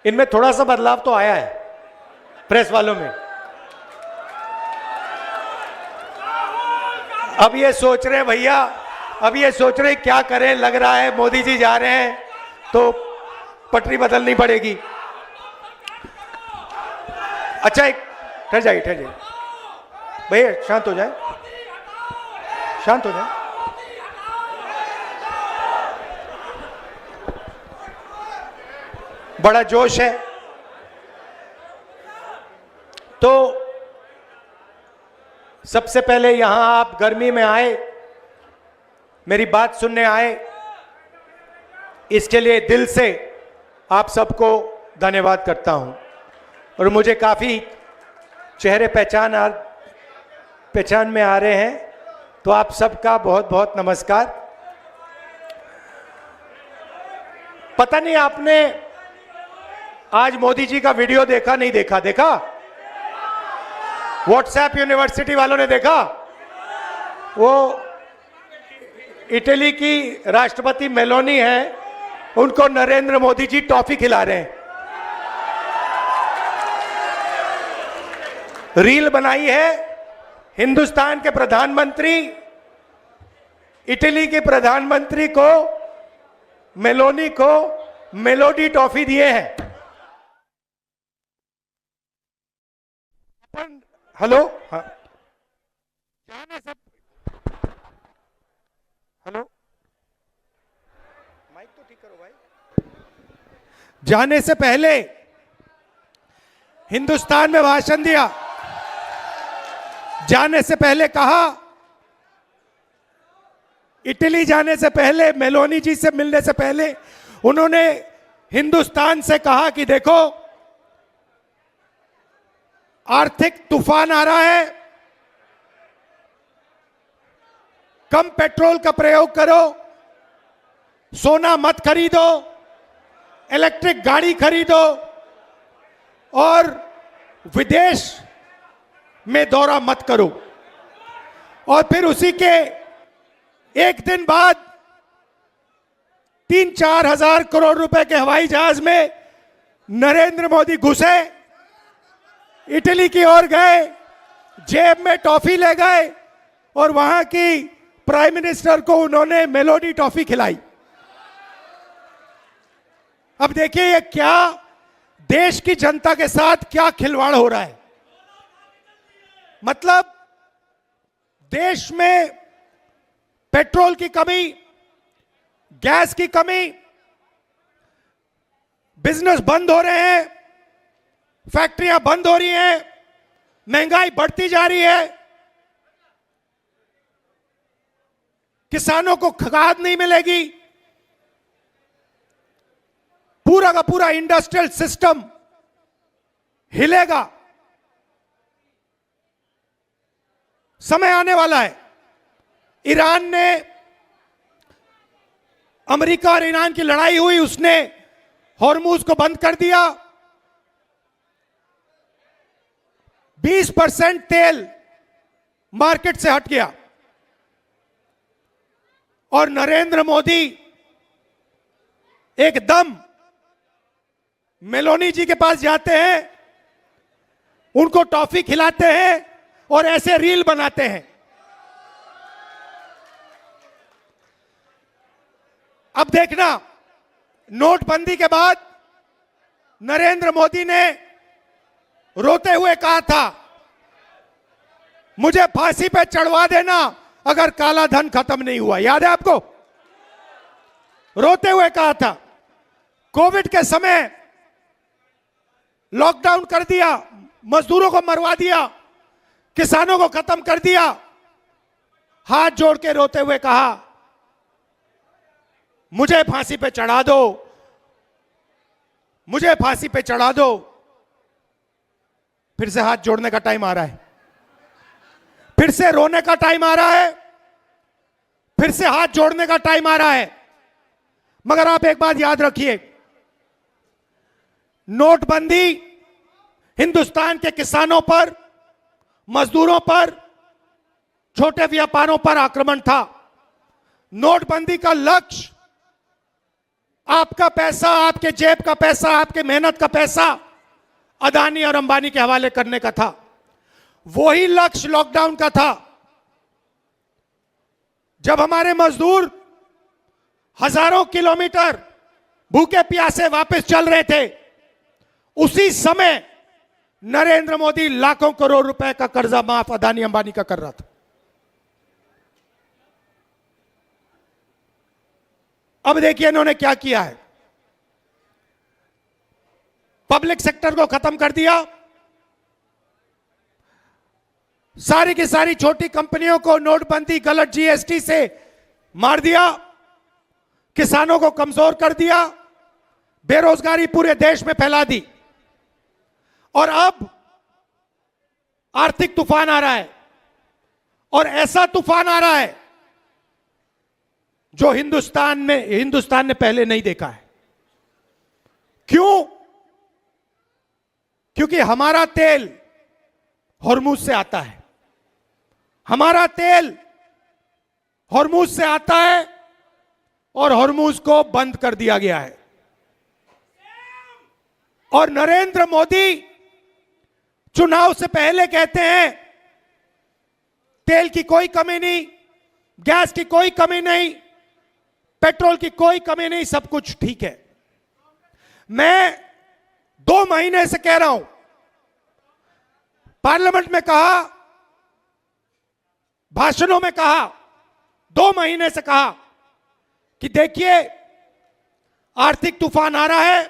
इनमें थोड़ा सा बदलाव तो आया है प्रेस वालों में। अब ये सोच रहे भैया, अब ये सोच रहे क्या करें, लग रहा है मोदी जी जा रहे हैं तो पटरी बदलनी पड़ेगी। अच्छा एक ठहर जाइए भैया, शांत हो जाए, शांत हो जाए। बड़ा जोश है तो सबसे पहले यहां आप गर्मी में आए, मेरी बात सुनने आए, इसके लिए दिल से आप सबको धन्यवाद करता हूं। और मुझे काफी चेहरे पहचान में आ रहे हैं, तो आप सबका बहुत बहुत नमस्कार। पता नहीं आपने आज मोदी जी का वीडियो देखा नहीं देखा? देखा? व्हाट्सएप यूनिवर्सिटी वालों ने देखा? वो इटली की राष्ट्रपति मेलोनी है, उनको नरेंद्र मोदी जी टॉफी खिला रहे हैं। रील बनाई है, हिंदुस्तान के प्रधानमंत्री इटली के प्रधानमंत्री को, मेलोनी को मेलोडी टॉफी दिए हैं। हेलो, हाँ, हेलो, माइक तो ठीक करो भाई। जाने से पहले हिंदुस्तान में भाषण दिया, जाने से पहले कहा, इटली जाने से पहले, मेलोनी जी से मिलने से पहले उन्होंने हिंदुस्तान से कहा कि देखो आर्थिक तूफान आ रहा है, कम पेट्रोल का प्रयोग करो, सोना मत खरीदो, इलेक्ट्रिक गाड़ी खरीदो और विदेश में दौरा मत करो। और फिर उसी के एक दिन बाद 3-4 हजार करोड़ रुपए के हवाई जहाज में नरेंद्र मोदी घुसे, इटली की ओर गए, जेब में टॉफी ले गए और वहां की प्राइम मिनिस्टर को उन्होंने मेलोडी टॉफी खिलाई। अब देखिए ये क्या देश की जनता के साथ क्या खिलवाड़ हो रहा है। मतलब देश में पेट्रोल की कमी, गैस की कमी, बिजनेस बंद हो रहे हैं, फैक्ट्रियां बंद हो रही हैं, महंगाई बढ़ती जा रही है, किसानों को खाद नहीं मिलेगी, पूरा का पूरा इंडस्ट्रियल सिस्टम हिलेगा। समय आने वाला है, ईरान ने, अमेरिका और ईरान की लड़ाई हुई, उसने हॉर्मुज को बंद कर दिया, 20% तेल मार्केट से हट गया और नरेंद्र मोदी एकदम मेलोनी जी के पास जाते हैं, उनको टॉफी खिलाते हैं और ऐसे रील बनाते हैं। अब देखना, नोटबंदी के बाद नरेंद्र मोदी ने रोते हुए कहा था, मुझे फांसी पे चढ़वा देना अगर काला धन खत्म नहीं हुआ। याद है आपको? रोते हुए कहा था। कोविड के समय लॉकडाउन कर दिया, मजदूरों को मरवा दिया, किसानों को खत्म कर दिया, हाथ जोड़ के रोते हुए कहा, मुझे फांसी पे चढ़ा दो, मुझे फांसी पे चढ़ा दो। फिर से हाथ जोड़ने का टाइम आ रहा है, फिर से रोने का टाइम आ रहा है, फिर से हाथ जोड़ने का टाइम आ रहा है। मगर आप एक बात याद रखिए, नोटबंदी हिंदुस्तान के किसानों पर, मजदूरों पर, छोटे व्यापारों पर आक्रमण था। नोटबंदी का लक्ष्य आपका पैसा, आपके जेब का पैसा, आपके मेहनत का पैसा अदानी और अंबानी के हवाले करने का था। वही लक्ष्य लॉकडाउन का था। जब हमारे मजदूर हजारों किलोमीटर भूखे प्यासे वापस चल रहे थे, उसी समय नरेंद्र मोदी लाखों करोड़ रुपए का कर्जा माफ अदानी अंबानी का कर रहा था। अब देखिए इन्होंने क्या किया है। पब्लिक सेक्टर को खत्म कर दिया, सारी की सारी छोटी कंपनियों को नोटबंदी, गलत जीएसटी से मार दिया, किसानों को कमजोर कर दिया, बेरोजगारी पूरे देश में फैला दी। और अब आर्थिक तूफान आ रहा है, और ऐसा तूफान आ रहा है जो हिंदुस्तान ने पहले नहीं देखा है। क्यों? क्योंकि हमारा तेल हॉर्मुज से आता है। हमारा तेल हॉर्मुज से आता है और हॉर्मुज को बंद कर दिया गया है। और नरेंद्र मोदी चुनाव से पहले कहते हैं तेल की कोई कमी नहीं, गैस की कोई कमी नहीं, पेट्रोल की कोई कमी नहीं, सब कुछ ठीक है। मैं 2 महीने से कह रहा हूं, पार्लियामेंट में कहा, भाषणों में कहा, 2 महीने से कहा कि देखिए आर्थिक तूफान आ रहा है,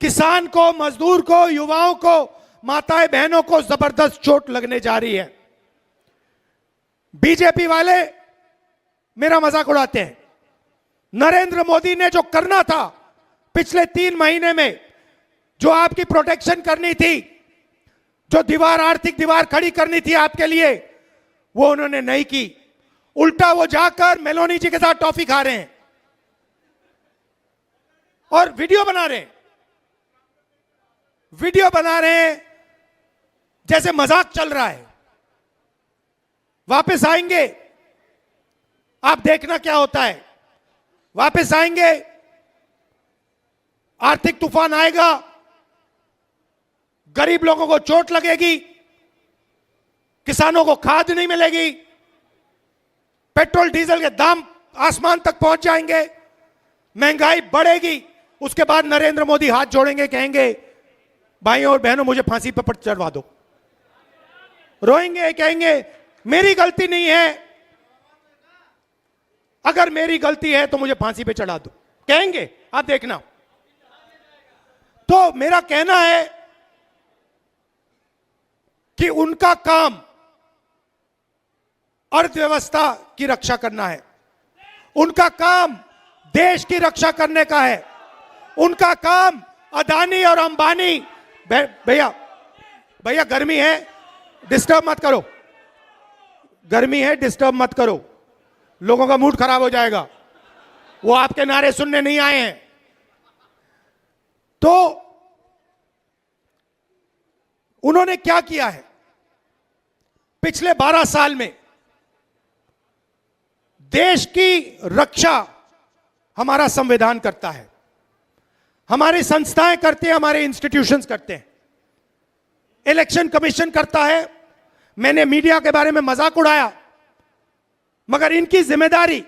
किसान को, मजदूर को, युवाओं को, माताएं बहनों को जबरदस्त चोट लगने जा रही है। बीजेपी वाले मेरा मजाक उड़ाते हैं। नरेंद्र मोदी ने जो करना था पिछले 3 महीने में, जो आपकी प्रोटेक्शन करनी थी, जो दीवार, आर्थिक दीवार खड़ी करनी थी आपके लिए, वो उन्होंने नहीं की। उल्टा वो जाकर मेलोनी जी के साथ टॉफी खा रहे हैं और वीडियो बना रहे हैं। वीडियो बना रहे हैं जैसे मजाक चल रहा है। वापस आएंगे, आप देखना क्या होता है। वापस आएंगे, आर्थिक तूफान आएगा, गरीब लोगों को चोट लगेगी, किसानों को खाद नहीं मिलेगी, पेट्रोल डीजल के दाम आसमान तक पहुंच जाएंगे, महंगाई बढ़ेगी। उसके बाद नरेंद्र मोदी हाथ जोड़ेंगे, कहेंगे भाइयों और बहनों मुझे फांसी पर चढ़वा दो। रोएंगे, कहेंगे मेरी गलती नहीं है, अगर मेरी गलती है तो मुझे फांसी पे चढ़ा दो, कहेंगे, आप देखना। तो मेरा कहना है कि उनका काम अर्थव्यवस्था की रक्षा करना है, उनका काम देश की रक्षा करने का है, उनका काम अदानी और अंबानी। भैया गर्मी है, डिस्टर्ब मत करो, गर्मी है, डिस्टर्ब मत करो, लोगों का मूड खराब हो जाएगा। वो आपके नारे सुनने नहीं आए हैं। तो उन्होंने क्या किया है पिछले 12 साल में? देश की रक्षा हमारा संविधान करता है, हमारी संस्थाएं करते हैं, हमारे इंस्टीट्यूशंस करते हैं, इलेक्शन कमीशन करता है। मैंने मीडिया के बारे में मजाक उड़ाया, मगर इनकी जिम्मेदारी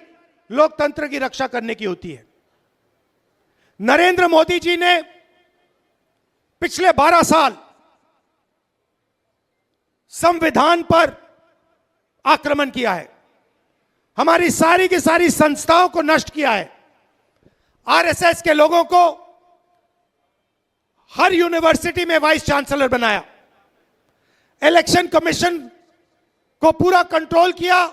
लोकतंत्र की रक्षा करने की होती है। नरेंद्र मोदी जी ने पिछले 12 साल संविधान पर आक्रमण किया है, हमारी सारी की सारी संस्थाओं को नष्ट किया है। आरएसएस के लोगों को हर यूनिवर्सिटी में वाइस चांसलर बनाया, इलेक्शन कमीशन को पूरा कंट्रोल किया,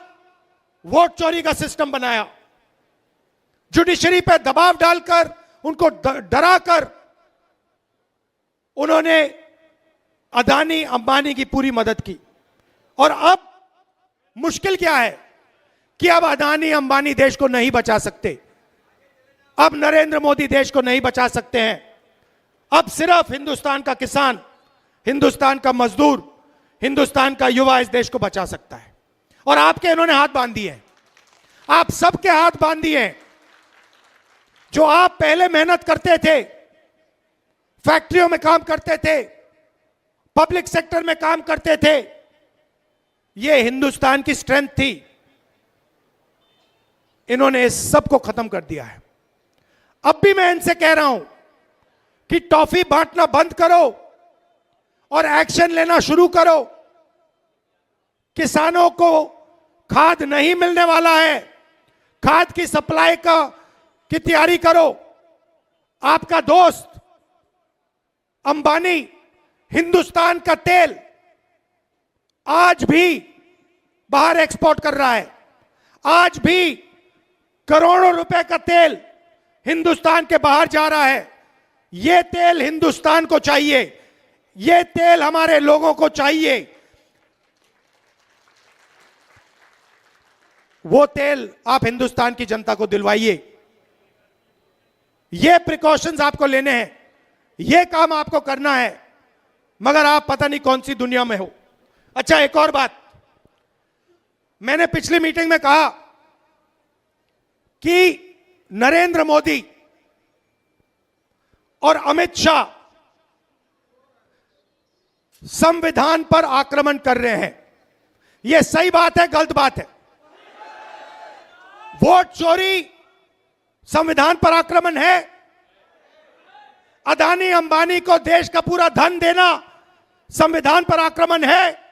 वोट चोरी का सिस्टम बनाया, जुडिशरी पर दबाव डालकर, उनको डराकर उन्होंने अदानी अंबानी की पूरी मदद की। और अब मुश्किल क्या है कि अब अदानी अंबानी देश को नहीं बचा सकते, अब नरेंद्र मोदी देश को नहीं बचा सकते हैं। अब सिर्फ हिंदुस्तान का किसान, हिंदुस्तान का मजदूर, हिंदुस्तान का युवा इस देश को बचा सकता है। और आपके इन्होंने हाथ बांध दिए हैं, आप सबके हाथ बांध दिए हैं। जो आप पहले मेहनत करते थे, फैक्ट्रियों में काम करते थे, पब्लिक सेक्टर में काम करते थे, यह हिंदुस्तान की स्ट्रेंथ थी। इन्होंने इस सब को खत्म कर दिया है। अब भी मैं इनसे कह रहा हूं कि टॉफी बांटना बंद करो और एक्शन लेना शुरू करो। किसानों को खाद नहीं मिलने वाला है, खाद की सप्लाई की तैयारी करो। आपका दोस्त अंबानी हिंदुस्तान का तेल आज भी बाहर एक्सपोर्ट कर रहा है। आज भी करोड़ों रुपए का तेल हिंदुस्तान के बाहर जा रहा है। यह तेल हिंदुस्तान को चाहिए, यह तेल हमारे लोगों को चाहिए। वो तेल आप हिंदुस्तान की जनता को दिलवाइए। ये प्रिकॉशंस आपको लेने हैं, ये काम आपको करना है, मगर आप पता नहीं कौन सी दुनिया में हो। अच्छा, एक और बात, मैंने पिछली मीटिंग में कहा कि नरेंद्र मोदी और अमित शाह संविधान पर आक्रमण कर रहे हैं। यह सही बात है, गलत बात है? वोट चोरी संविधान पर आक्रमण है। अदानी अंबानी को देश का पूरा धन देना संविधान पर आक्रमण है।